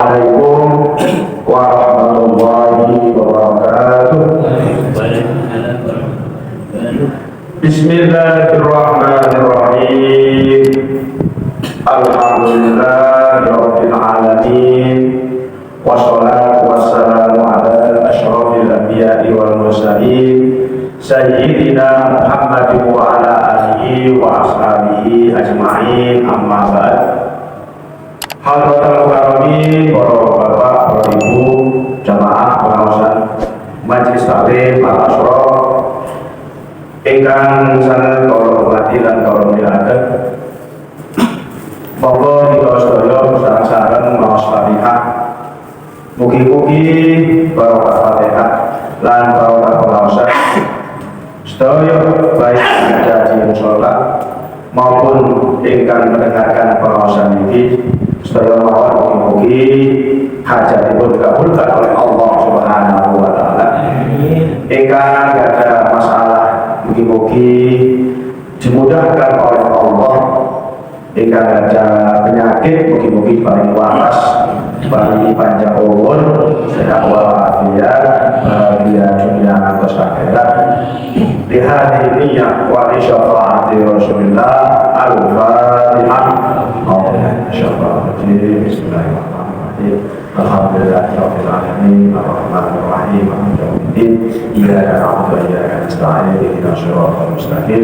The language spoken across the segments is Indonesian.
Assalamualaikum warahmatullahi wabarakatuh. Bismillahirrahmanirrahim. Alhamdulillahirabbil alamin. Wassalatu wassalamu ala asyrofil anbiya'i wal mursalin sayyidina Muhammadin wa ala alihi wa ashabihi ajma'in, amma ba'd. Hadratul Karami, para bapak, para ibu, jamaah pengawasan Majelis Taklim Al-Asyra ingkang sanes kula hormati lan kula mulyakaken. Monggo kita sedaya sareng-sareng maos Fatihah. Mugi-mugi barokah Fatihah lan barokah pengawasan sedaya baik jadi mushola maupun ingkang mendengarkan pengawasan ini. Sedaya mawon mugi-mugi hajatipun dikabulkan oleh Allah Subhanahu wa taala. Ingkang ada masalah mugi-mugi dimudahkan oleh Allah. Ingkang ada penyakit mugi-mugi paling waras, paling panjang umur, sehat walafiat, bahagia dunia ngantos akhirat. Di hari ini yang wa syafaati Rasulullah al-Fatihah. Bismillahirrahmanirrahim. Alhamdulillahirabbil alamin, arrahmanir rahim, maliki yaumiddin. Iyyaka na'budu wa iyyaka nasta'in. Ihdinas siratal mustaqim.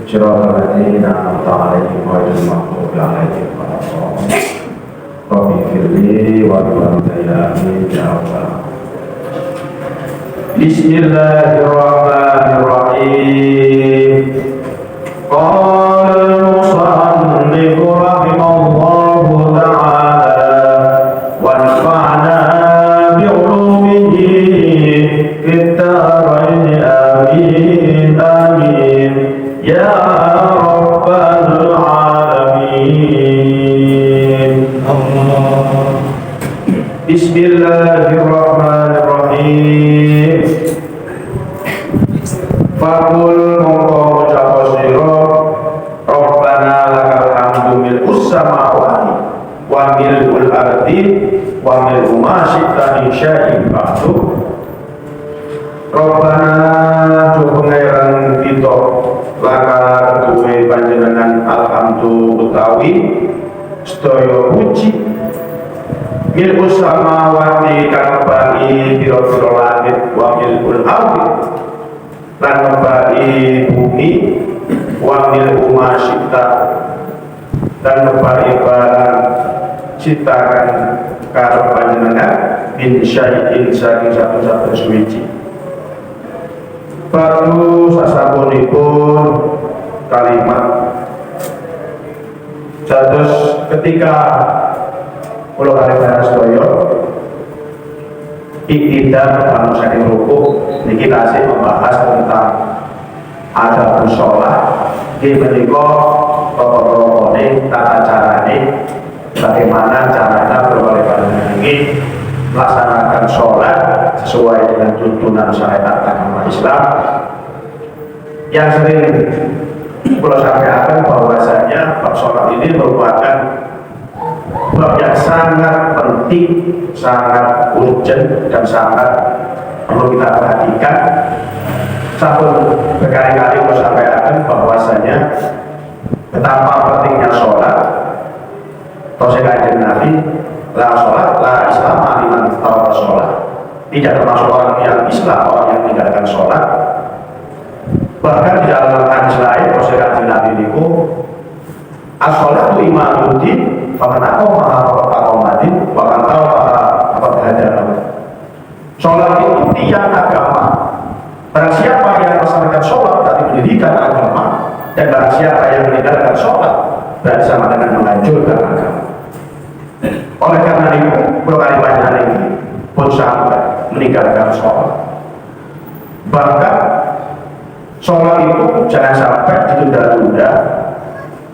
Siratal ladzina an'amta 'alaihim ghairil maghdubi 'alaihim waladdallin. Rabbi firli wa liwalidayya amin ya rabbal alamin. Bismillahirrahmanirrahim. Qala al-musannif rahimahullahu ta'ala wa nafa'na bi'ulumihi fid dharain amin amin ya rabbal alamin. Bismillahirrahmanirrahim. Fakul mongko ucap sira Rabbana lakal hamdu mil'us samawati wa mil'ul ardi wa mil'u ma syi'ta min syai'in ba'du. Rabbana tu pangeran kita lakal duwe panjenengan alhamdu utawi sedaya puji mil'us samawati kang bali pira-pira langit wa mil'ul ardi lan ngebari bumi wa mil'u ma syi'ta dan ngebari barang ciptakan karo panjenengan min syai'in saking satu-satu suwiji. Batu sasampunipun kalimat dados ketika kula kalimat sedaya iktidal manusia yang rukuk ini kita masih membahas tentang adab sholat di menika tata carane bagaimana caranya berbagai ini melaksanakan sholat sesuai dengan tuntunan syariat agama Islam. Yang sering kalau sampaikan bahwasanya bab sholat ini merupakan bab yang sangat penting, sangat urgent dan sangat perlu kita perhatikan. Satu berkali-kali saya sampaikan bahwasanya betapa pentingnya sholat. Rasul Nabi, la sholat, la Islam, liman taraka sholat. Tidak termasuk orang yang Islam, orang yang meninggalkan sholat. Bahkan di dalam hadis lain Rasul Nabi itu as-sholatu imanul din, faman aqamaha faqad aqamatin wa man tarakaha faqad hadara. Sholat itu tiang agama. Barang siapa yang melaksanakan sholat berarti mendirikan agama, dan barang siapa yang meninggalkan sholat berarti sama dengan menghancurkan agama. Oleh karena itu, berkali banyak lagi pun sampai meninggalkan sholat. Bahkan sholat itu jangan sampai ditunda-tunda.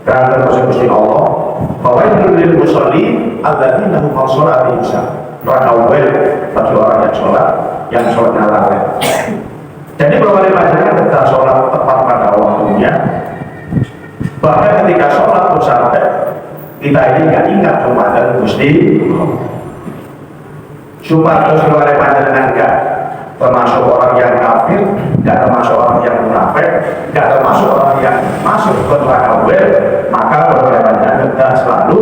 Karena terkhusus Allah bahwa lil musolli alladzina hum an sholatihim sahun. Ranawel bagi orang yang sholatnya lalai. Jadi berbagai macam tentang sholat tepat pada waktunya. Bahkan ketika sholat pun sampai kita ini nggak ingat kepada Gusti. supados oleh panjenengan enggak termasuk orang yang kafir, enggak termasuk orang yang munafik, enggak termasuk orang yang masuk ke neraka, maka oleh panjenengan kita selalu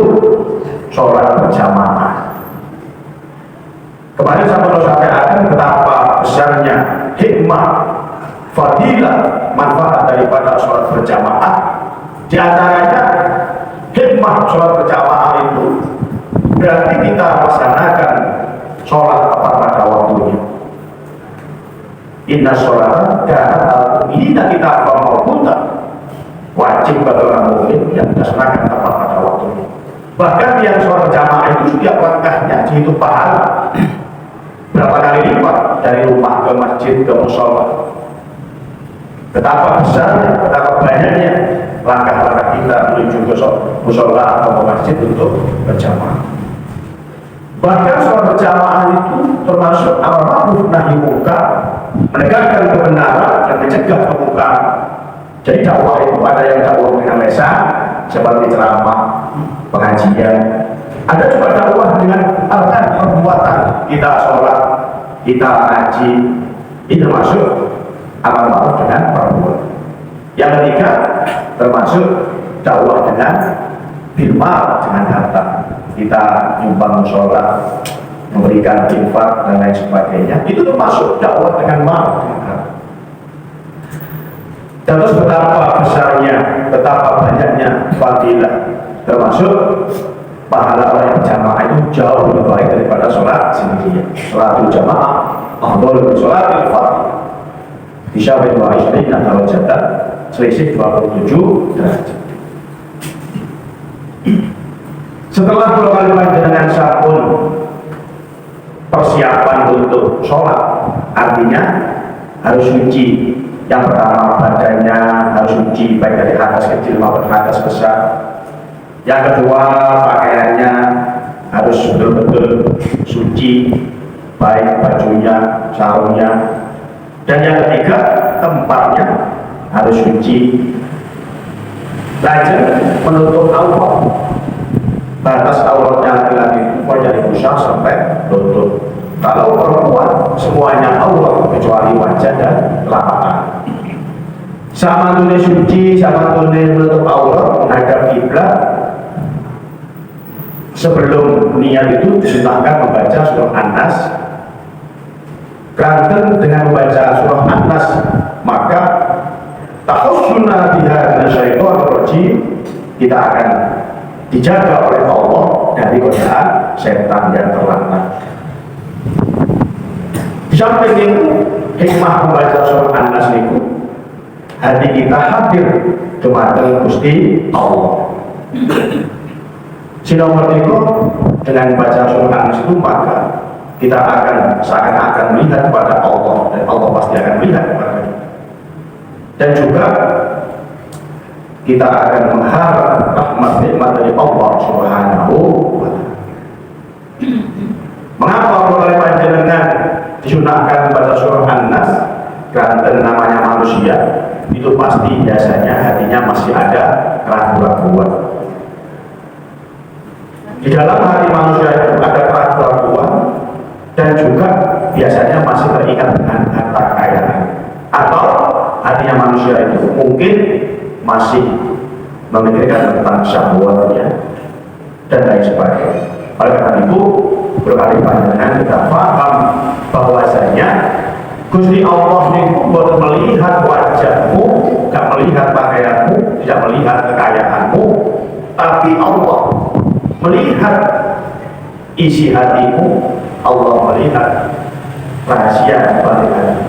sholat berjamaah. Kemarin saya perlu sampaikan betapa besarnya hikmah, fadilah, manfaat daripada sholat berjamaah. Di antaranya hikmah sholat berjamaah itu berarti kita melaksanakan sholat tepat pada waktunya. Inna sholat kanat al-mu'minina kitaban mawquta, wajib bagi orang mukmin yang dilaksanakan tepat pada waktunya. Bahkan yang sholat berjamaah itu setiap langkahnya dihitung pahala berapa kali lipat dari rumah ke masjid ke musola. Betapa besarnya, betapa banyaknya langkah-langkah kita menuju ke musola atau ke masjid untuk berjamaah. Bahkan sholat berjamaah itu termasuk amar ma'ruf nahi munkar, menegakkan kebenaran dan mencegah kemungkaran. Jadi dakwah itu ada yang dakwah dengan lisan seperti ceramah, pengajian. Ada juga dakwah dengan arti perbuatan, kita sholat, kita ngaji, ini termasuk amar ma'ruf dengan perbuatan. Yang ketiga termasuk dakwah dengan bil ma'ruf dengan harta, kita nyumbang sholat, memberikan infak dan lain sebagainya. Itu termasuk dakwah dengan ma'ruf dengan harta. Dan terus betapa besarnya, betapa banyaknya fadilah, termasuk pahala orang yang berjamaah itu jauh lebih baik daripada sholat sendirian. Sholatul jamaah afdhalu min sholatil fardh. Disyabil wa ishrina darajatan, selisih 27 derajat. Setelah kali panjenengan sampun persiapan untuk sholat, artinya harus suci. Yang pertama badannya harus suci, baik dari hadas kecil maupun hadas besar. Yang kedua pakaiannya harus betul-betul suci, baik bajunya, sarungnya. Dan yang ketiga tempatnya harus suci. Lajeng menutup aurat, batas auratnya laki-laki itu mulai dari pusar sampai lutut. Kalau perempuan semuanya aurat kecuali wajah dan telapak tangan. Sama tulis suci, sama tulis menutup aurat, menghadap kiblat. Sebelum niat itu disunahkan membaca surah An-Nas. Kanten dengan membaca surah An-Nas, maka tahussuna biha minasyaitonir rajim, kita akan dijaga oleh Allah dari godaan setan yang terlaknat. Di samping itu hikmah membaca surah An-Nas itu hati kita hadir dumateng Gusti Allah. Sinomor itu dengan membaca surah An-Nas itu maka kita akan seakan-akan melihat kepada Allah dan Allah pasti akan melihat kepada kita. Dan juga kita akan mengharap rahmat nikmat dari Allah Subhanahu wa ta'ala. Mengapa oleh panjenengan disunahkan membaca surah An-Nas? Karena namanya manusia itu pasti biasanya hatinya masih ada keraguan-keraguan. Di dalam hati manusia itu ada keraguan-keraguan dan juga biasanya masih terikat dengan harta kekayaan, atau hatinya manusia itu mungkin masih memikirkan tentang syahwatnya dan lain sebagainya. Oleh karena itu berkali panjenengan kita paham bahwasanya Gusti Allah itu buat melihat wajahmu, tidak melihat pakaianmu, tidak melihat kekayaanmu, tapi Allah melihat isi hatimu. Allah melihat rahasia balik hati.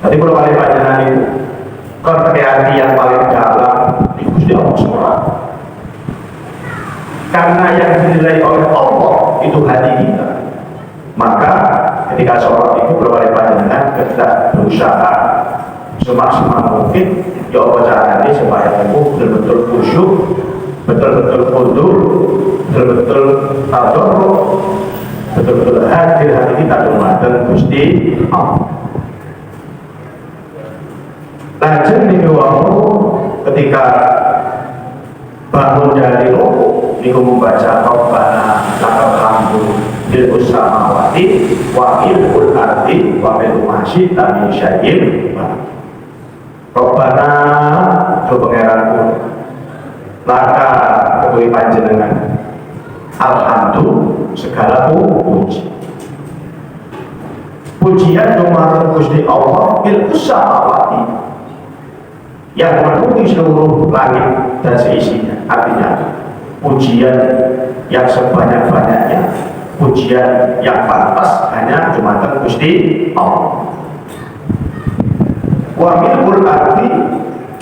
Tadi kalau balik panjenengan itu kalau hati yang paling dalam di Gusti Allah semua. Karena yang dinilai oleh Allah itu hati kita. Maka ketika sholat itu berwajib panjenengan kita berusaha semaksimal mungkin ya Allah caranya supaya kamu betul-betul khusyuk, betul-betul kundur, betul-betul tadarruk, betul-betul hadir hati kita dumateng Gusti Allah. Lajeng niku ketika bangun dari rukuk niku membaca Rabbana lakal hamdu milkus samawati wa milkul ardi wa milku masih tami syai'in Robbana do pangeranku laka kedui panjenengan alhamdu segala puji pujian dumateng Gusti Allah milkus samawati yang memenuhi seluruh langit dan seisinya. Artinya pujian yang sebanyak-banyaknya, pujian yang pantas hanya dumateng Gusti Allah. Wa milkul ardi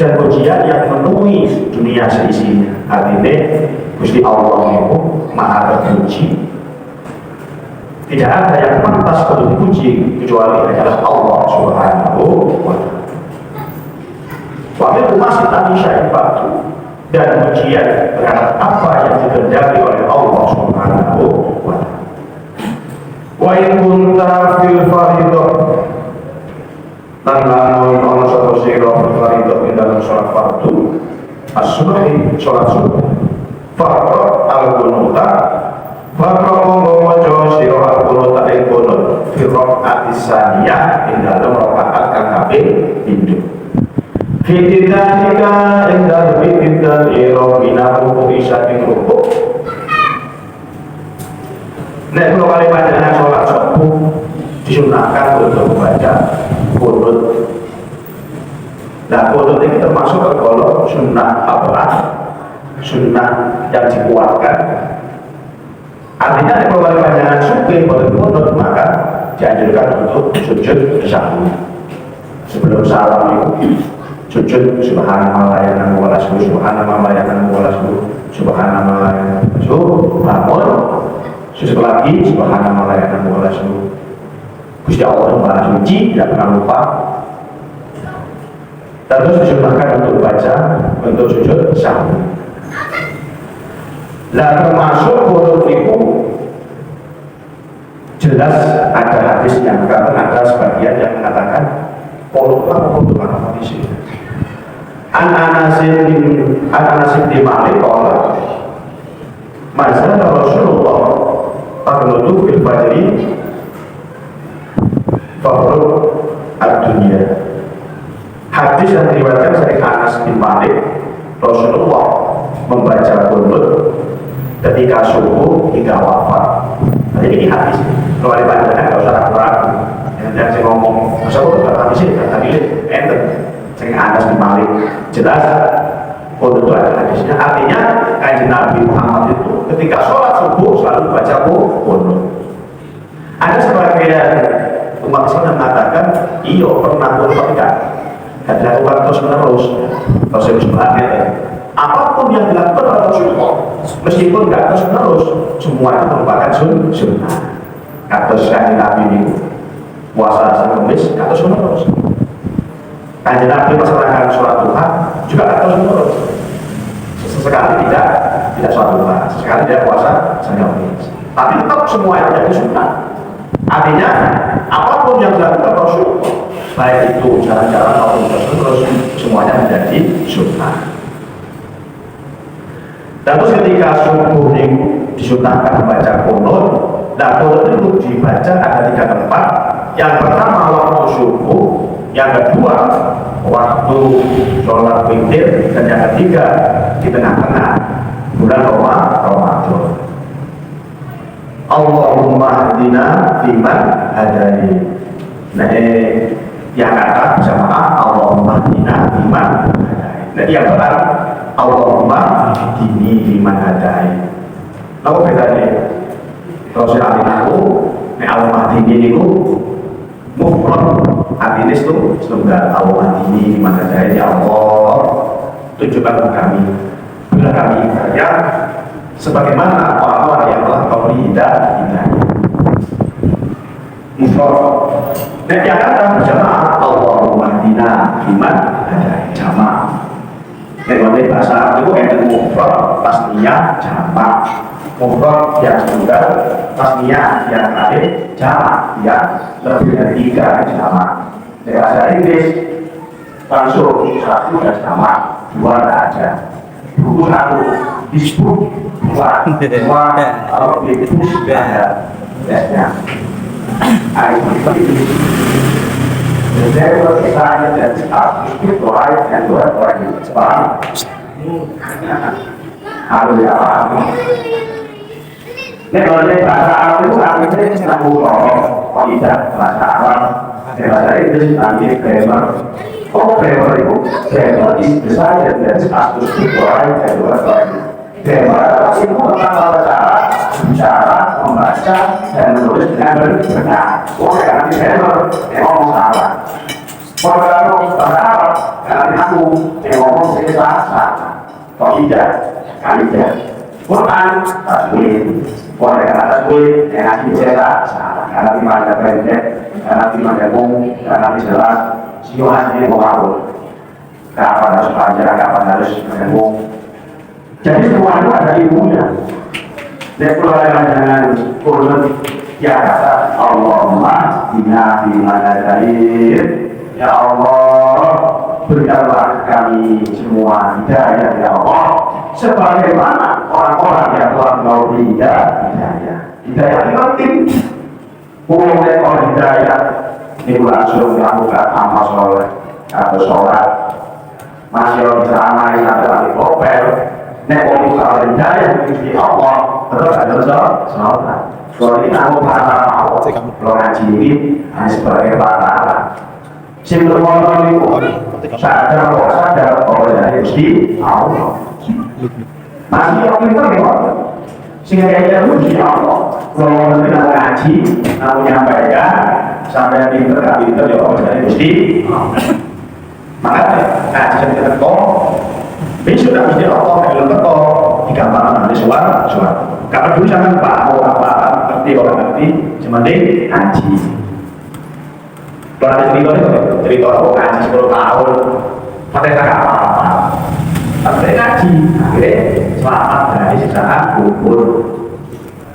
dan pujian yang memenuhi dunia seisinya. Artinya Gusti Allah itu maha terpuji. Tidak ada yang pantas untuk dipuji kecuali adalah Allah Subhanahu wa Ta'ala. Wakil masih tadi syai'in dan pujian terhadap apa yang dikehendaki oleh Allah Subhanahu wa Ta'ala. Wa in kunta fil fardhah lan lamun ana sapa sira fil fardhah ing dalem salat fardu as-subhi salat subuh fardhu al-qunuta fardhu monggo maca sira al-qunuta ing kunut fi rakaat tsaniyah ing dalem rakaat kang kaping pindho Fitidalika indah fitidal iro bina ruku isyatin ruku. Nek kalau kali panjenengan sholat subuh disunahkan untuk membaca kunut. Nah kunut ini termasuk kalau sunnah apa? Sunnah yang dikuatkan. Artinya kalau kali panjenengan subuh berkunut maka dianjurkan untuk sujud bersama sebelum salam itu. Sujud subhanallah la ilaha illallah subhanallah la ilaha illallah subhanallah la ilaha illallah bangun sujud lagi subhanallah la ilaha illallah Gusti Allah Maha Suci tidak pernah lupa. Terus disunahkan untuk baca untuk sujud sahwi. Lah termasuk kunut itu jelas ada hadis yang ada sebagian yang mengatakan kunutlah kunutlah hadis ini. An-Anas bin Malik qala mazal Rasulullah taqnutu fil fajri faqru ad-dunya. Hadis yang diriwayatkan dari Anas bin Malik, Rasulullah membaca kunut ketika subuh hingga wafat. Jadi ini hadis. Kalau dibaca kan enggak usah ragu-ragu. Yang saya ngomong, masa kok hadis ini tadi enten. Sehingga Anas bin Malik jelas kunut itu ada hadisnya. Artinya Kanjeng Nabi Muhammad itu ketika sholat subuh selalu baca kunut. Ada sebagian umat Islam yang mengatakan iya pernah kunut tidak dilakukan terus menerus. Terus sebenarnya apapun yang dilakukan oleh Rasulullah meskipun tidak terus menerus semua itu merupakan sunnah. Kados Kanjeng Nabi ini puasa Kamis terus menerus. Kanjeng Nabi melaksanakan sholat duha juga terus menerus. Sesekali tidak sholat duha, sesekali dia puasa Kamis. Tapi tetap semua itu jadi sunnah. Artinya apapun yang dilakukan Rasul, baik itu jalan-jalan maupun terus semuanya menjadi sunnah. Dan terus ketika subuh ini disunahkan membaca kunut, dan kunut itu dibaca ada 3 tempat. Yang pertama waktu subuh, yang kedua waktu sholat witir, dan yang ketiga di tengah-tengah bulan Ramadan. Allahumma hdina fiman hadani. Nah yang kata bersamaan Allahumma hdina fiman hadani. Nah yang benar Allahumma hdini fiman hadani. Apa bedanya? Kalau saya aku Allahumma hdini itu mufrad, artinya itu tunggal. Allahumma hdini fiman hadani. Ya Allah, tunjukkan kami bila kami kerja sebagaimana orang-orang yang telah kau beri hidayah. Mufrad. Dan yang akan berjamaah Allahumma hdina fiman hadani, jamaah. Memang bahasa itu enten mufrad, tasniyah, jamak. Mufrad yang tunggal, tasniyah yang ada, jamak yang lebih dari 3 jamak. Di bahasa Inggris langsung 1 dan jamak, 2 tidak ada. Buku 1 disebut 2 kalau itu ada. Ya. There was a sign that speak life and work like it's fine. Hallelujah. Nên ở đây bahasa Arab itu artinya sambung kalau tidak bahasa Arab, bahasa Inggris artinya grammar. Oh grammar itu grammar is decided that us to speak right and work right. Grammar itu tentang cara membaca dan menulis dengan benar. Oh karena grammar ngomong salah. Kalau bahasa Arab karena aku ngomong salah. Kalau tidak, tidak. Quran tasbih, boleh karena tasbih, yang ngasih cetak, karena dimana pendek, karena dimana bung, karena jelas, siuhan ini mengawal. Kapan harus panjang, kapan harus menyambung. Jadi semua itu ada ilmunya. Dan keluarga jangan kurun ya kata Allahumma bina dimana dari ya Allah berikanlah kami semua hidayah ya Allah sebagaimana orang-orang yang telah mau hidayah itu penting. Mulai kalau hidayah ini langsung melakukan amal soleh atau sholat masih bisa amal adalah di kopel. Nek kalau hidayah di Allah terus ada sholat. Kalau ini aku para Allah kalau ngaji ini hanya sebagai para simpel motor itu sadar bahwa dari Gusti Allah. Masih orang itu memang sehingga dia Gusti Allah. Kalau nanti nak ngaji, nak menyampaikan sampai pinter ya Allah dari Gusti. Maka ngaji sampai teko, besok nak Gusti Allah kalau teko digampangkan oleh suara. Kalau dulu jangan mau apa ngerti orang ngerti, sementing ngaji. Kalau ada cerita orang ngaji 10 tahun, pakai tak apa-apa, pakai ngaji, akhirnya selamat dari siksaan kubur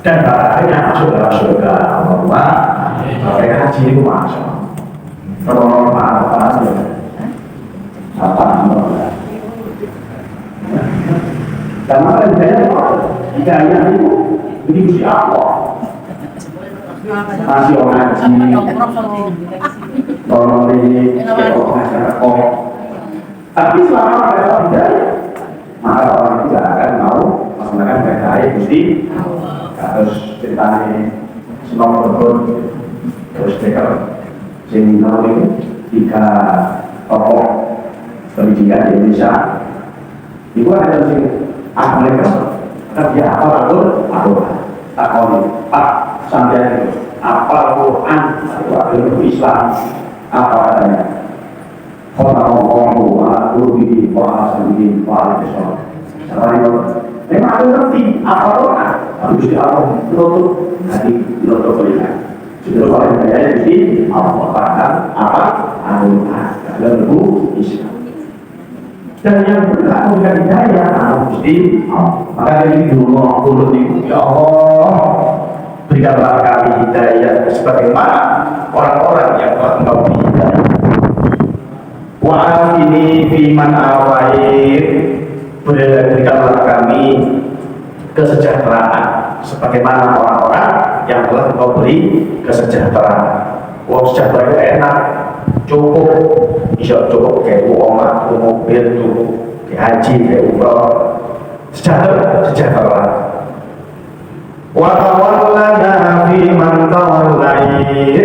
dan barangnya masuk dalam surga Allah. Pakai ngaji itu masuk. Kalau apa karena hidayah itu di Allah. Masih orang ngaji tolong ini tapi selama mereka hidayah maka orang tidak akan mau melaksanakan hidayah Gusti. Terus ceritanya senang berbun terus mereka sing ini 3 tokoh pendidikan di Indonesia itu ada sing mereka tapi apa takoni Pak sampai apa Quran atau agama Islam apa adanya ngomong aku di bahasa ini bahasa Islam memang aku ngerti apa Quran harus diarah tutup hati tutup berikan sudah paling kaya di apa Al-Quran dalam buku Islam dan yang benar bukan hidayah Gusti. Maka dari dulu mulut itu ya Allah berikanlah kami hidayah sebagaimana orang-orang yang telah engkau beri hidayah. Wa ini fiman awaid berikanlah kami kesejahteraan sebagaimana orang-orang yang telah engkau beri kesejahteraan. Wah sejahtera itu enak, cukup, bisa cukup kayak uang, mobil, cukup kayak haji, kayak umroh, sejahtera. Wa tawallana fi man tawallait,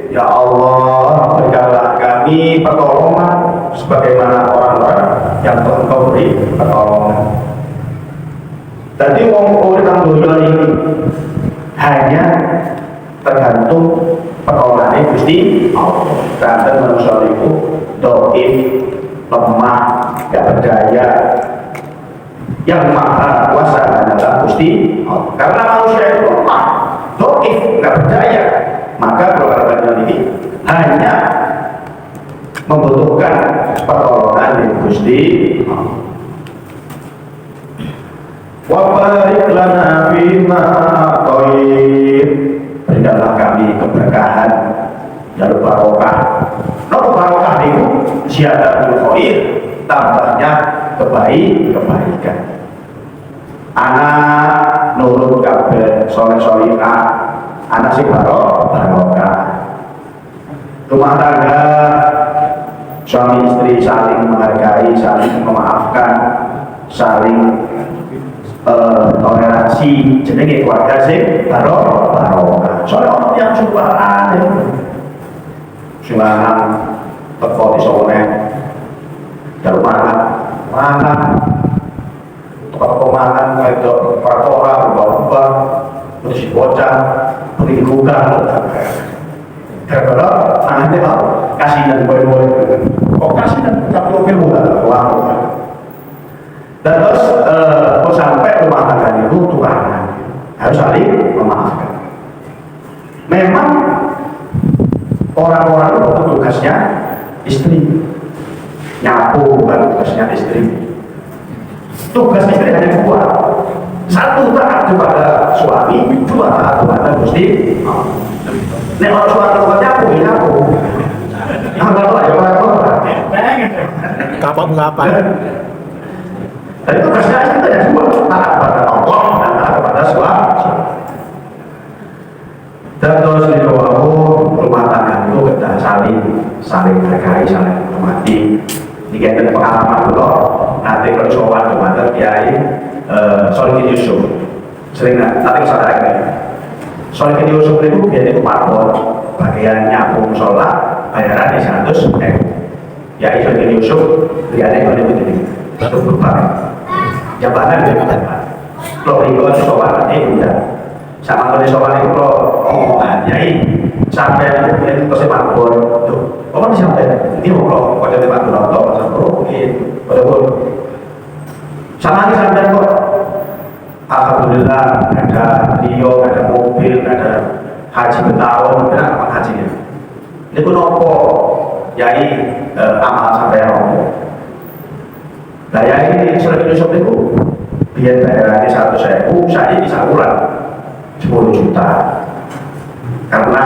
ya Allah berikanlah kami pertolongan sebagaimana orang-orang yang telah engkau beri pertolongan. Tadi orang dunia ini hanya tergantung pertolongan Gusti Allah. Karena manusia itu doif, lemah, gak berdaya. Yang maha kuasa adalah Gusti Allah. Karena manusia itu lemah, doif, gak berdaya, maka keluarga ini hanya membutuhkan pertolongan dari Gusti Allah. Wa barik lana fima a'tait, berikanlah kami keberkahan dan barokah. Barokah itu ziyadatul khair, tambahnya kebaikan. Anak nurut kabeh soleh-solihah, anak sing barokah. Rumah tangga suami istri saling menghargai, saling memaafkan, saling toleransi, jenenge keluarga sing barokah. Soalnya orang yang cobaan silangan teko iso meneh dalu mangan teko mangan wedok perkara berubah terus bocah beri gugah gara-gara anaknya tahu kasihan boy-boy kok kasihan tapi oke bukan wow. Dan terus sampai rumah tangga itu tuanan harus saling memaafkan. Memang orang-orang itu tugasnya istri, nyapu bukan tugasnya istri. Tugas istri hanya dua, satu taat kepada suami, dua taat kepada Gusti. Nek orang suami bukan nyapu, nyapu. Apa ya orang Kapan? Dan tugasnya istri hanya dua, taat kepada Allah dan taat kepada suami. Dan terus di bawah rumah tangga itu kita saling menghargai, saling menghormati. Ini pengalaman dulu. Nanti kalau soal kemarin Kiai Solihin Yusuf sering nanti kesadaran ini. Solihin Yusuf itu dia itu parpol bagian nyapu sholat bayaran di 100 Kiai Solihin Yusuf dia itu begini itu berapa jabatan dia kalau ikut soal ini udah sama kalau soal itu kalau omongan Kiai sampai itu sepak bola tuh orang sampai ini mau pada sepak bola atau sampai mungkin pada bola sama ini sampai kok alhamdulillah ada Rio, ada mobil, ada haji bertahun, ada apa hajinya ini pun nopo Kiai amal sampai nopo nah Kiai Solihin Yusuf itu biar bayarannya 100.000 saya bisa ulang 10 juta karena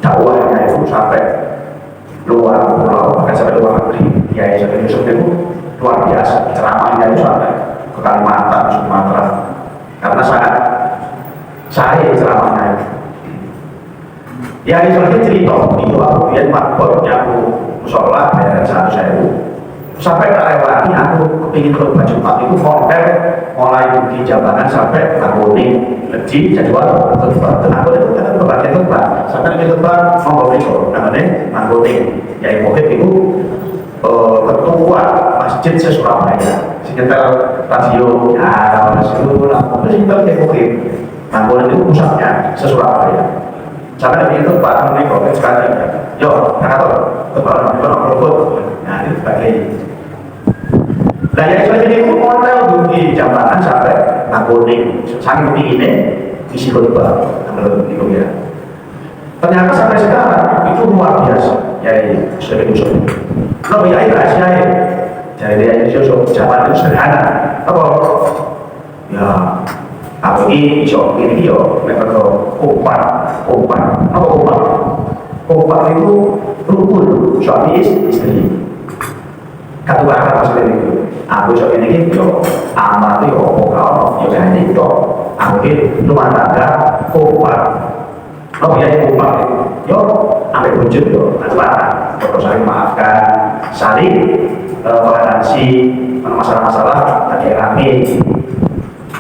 dakwahnya itu sampai luar pulau bahkan sampai luar negeri. Kiai Solihin Yusuf itu luar biasa ceramahnya itu sampai ke Kalimantan, Sumatera karena sangat saya ceramahnya itu Kiai Solihin cerita itu aku lihat makbulnya aku sholat dari 100.000 sampai karewani aku kepingin ke baju Jumat itu konten mulai di jabatan sampai kuning leji jadwal khutbah dan aku itu kan kebagian khutbah sampai di khutbah mau besok namanya kuning ya Mohib itu ketua masjid se-Surabaya sekitar radio ya Rasulullah itu singkat ya Mohib kuning itu pusatnya se-Surabaya sampai di khutbah namanya Mohib sekali yo kata khutbah namanya nah itu sebagainya. Nah yang seperti itu model di jambatan sampai kuning saking tingginya isi khutbah itu ya. Ternyata sampai sekarang itu luar biasa ya Solihin Yusuf. Kalau ya rahasia jadi dia Yusuf jabatan itu sederhana. Apa? Ya aku ini iso ini yo mereka umpan apa umpan itu rukun suami istri. Kata-kata maksudnya itu aku coba ini gitu amal itu kalau ya hanya itu aku ini rumah tangga kompak lo biaya kompak itu yo ambil wujud yo kata-kata terus saling maafkan saling toleransi masalah-masalah tadi rame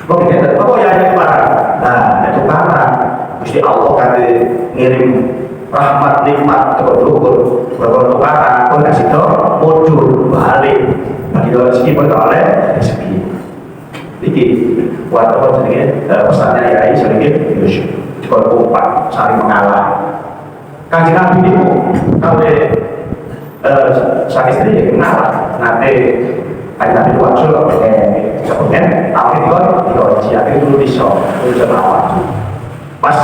lo biaya apa ya itu barang nah itu barang Gusti Allah kan ngirim rahmat nikmat keberdukur berbarang pun kasih tau mundur balik bagi rezeki pun oleh rezeki ini buat apa sedikit pesannya Kiai Solihin Yusuf kalau kompak saling mengalah Kanjeng Nabi itu kalau sang istri mengalah nanti Kanjeng Nabi itu langsung sebutnya tapi itu itu bisa awal pas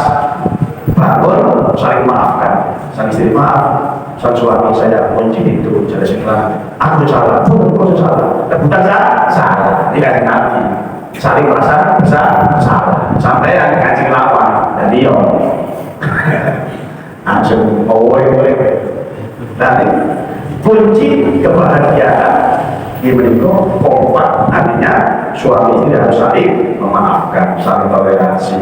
bangun saling maafkan sang istri maaf sang suami saya kunci itu jadi sekitar aku salah aku salah bukan salah ini kan Nabi saling merasa bersalah sampai yang kancing lawan dan dia langsung boleh nanti kunci kebahagiaan di menikah kompak artinya suami istri harus saling memaafkan saling toleransi.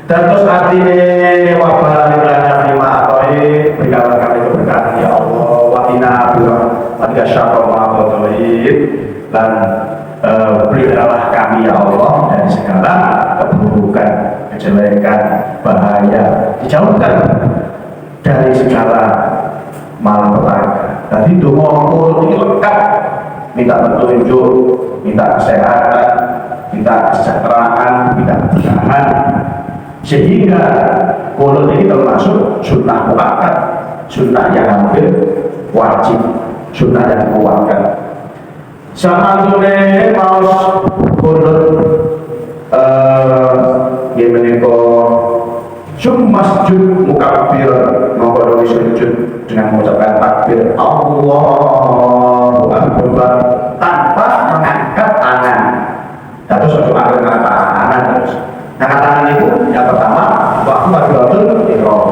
terus artinya wabah lana lima atoi berikanlah kami keberkahan ya Allah wakina bila syafah ma'atoib dan berikanlah kami ya Allah dari segala keburukan, kejelekan, bahaya, dijauhkan dari segala malapetaka. Tadi doa ini lengkap, minta petunjuk, minta kesehatan, minta kesejahteraan, minta keberkahan, sehingga kulun ini termasuk sunnah muakkad, sunnah yang hampir wajib, sunnah yang dikuatkan. Sama tune paus kulun gimana masjid mukabbir mengkodok sujud dengan mengucapkan takbir Allahu Akbar tanpa mengangkat tangan. Terus untuk angkat tangan terus. Angkat tangan itu yang pertama waktu Takbiratul Ihram.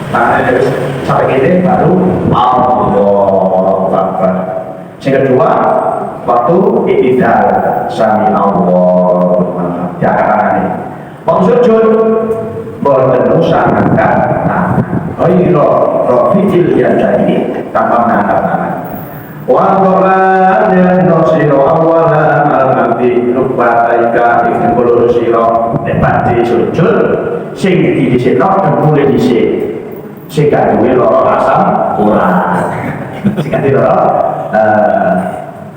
Tangannya terus sampai gini baru Allahu Akbar. Yang kedua waktu i'tidal sami Allahu Akbar. Diangkat tangannya. Waktu sujud boten usah angkat tangan. Rafi'il yadaini tanpa mengangkat tangan. Wa qala nasiro awalan al-abdi rubataika ikul siro nepati sujud sing disenok mulai dhisik sing duwe lara asam urat sing lara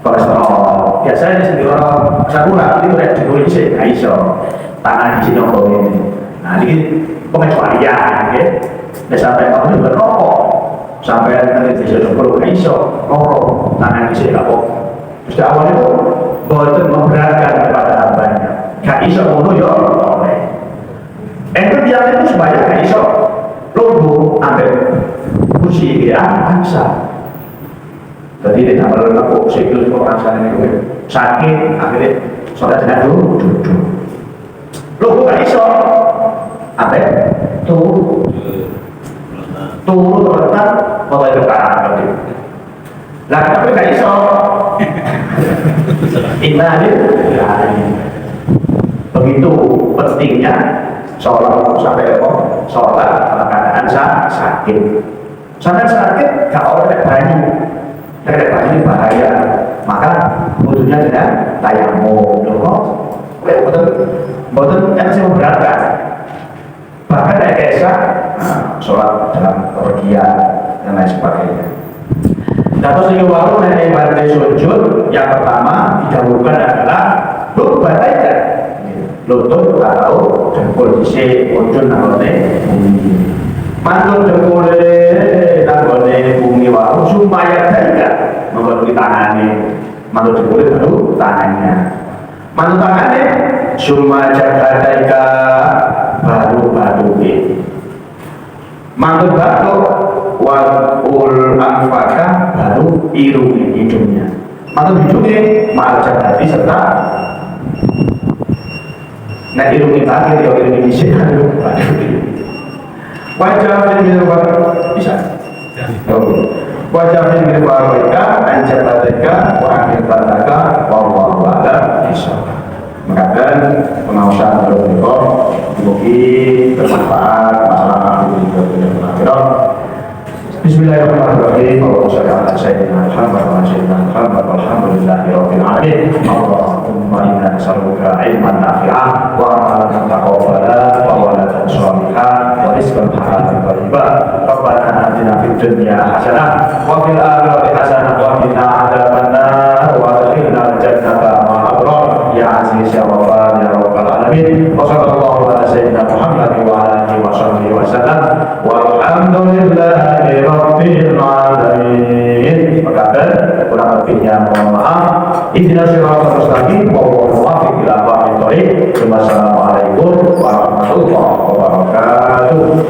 kolesterol biasanya sing lara asam urat itu nek ditulis dhisik ga iso tangan di sini ini. Nah ini pengecualian ya. Nek sampai kamu berrokok sampai nanti bisa perlu iso ngorok tangan di sini kok. Terus awalnya itu boten memberatkan kepada hambanya. Gak iso ngono ya oleh. Itu dia itu supaya gak iso lumpuh ambil kursi dia angsa. Jadi dia tak perlu aku siklus kok rasanya itu sakit akhirnya soalnya tidak duduk. Lumpuh gak iso ambil turun terletak mulai ke kanan lah tapi gak iso begitu pentingnya sholat sampai sholat dalam keadaan sakit sampai sakit gak oleh banyu ini bahaya maka butuhnya dengan tayamum betul yang saya memberatkan bahkan ada kisah sholat dalam kepergian dan lain sebagainya. Terus yang baru dari pada sujud yang pertama didahulukan adalah rukbataika lutut atau jempol isi ujung nanggone mantul jempol nanggone bumi waru supaya daika menggolongi tangannya mantul jempol baru tangannya mantul tangannya summa jagadaika baru mantul batuk wal anfaka baru irungi hidungnya mantul hidungnya ma'al jadati serta nah irungi takir ya irungi disini wajah minirwar bisa wajah minirwar mereka anjatatika wa akhirbataka wallahu a'lam bishawab. Maka pengawasan berikut mungkin bermanfaat masalah Bismillahirrahmanirrahim. Allahumma shalli ala sayyidina Muhammad wa ala sayyidina Muhammad walhamdulillahirabbil alamin. Allahumma inna nas'aluka ilman nafi'an wa amalan taqabbala wa waladan shalihan wa rizqan halalan thayyiban. Rabbana atina fid dunya hasanah wa fil akhirati hasanah wa qina adzabannar wa adkhilna al-jannata ma'al abrar ya aziz ya ghaffar ya rabbal alamin. Wa sallallahu ala sayyidina Muhammad wa ala alihi wa sahbihi wa sallam walhamdulillahi rabbil alamin. Maka kurang lebihnya mohon maaf. Ihdinas siratal mustaqim wallahu muwaffiq ila aqwamit thoriq. Wassalamualaikum warahmatullahi wabarakatuh.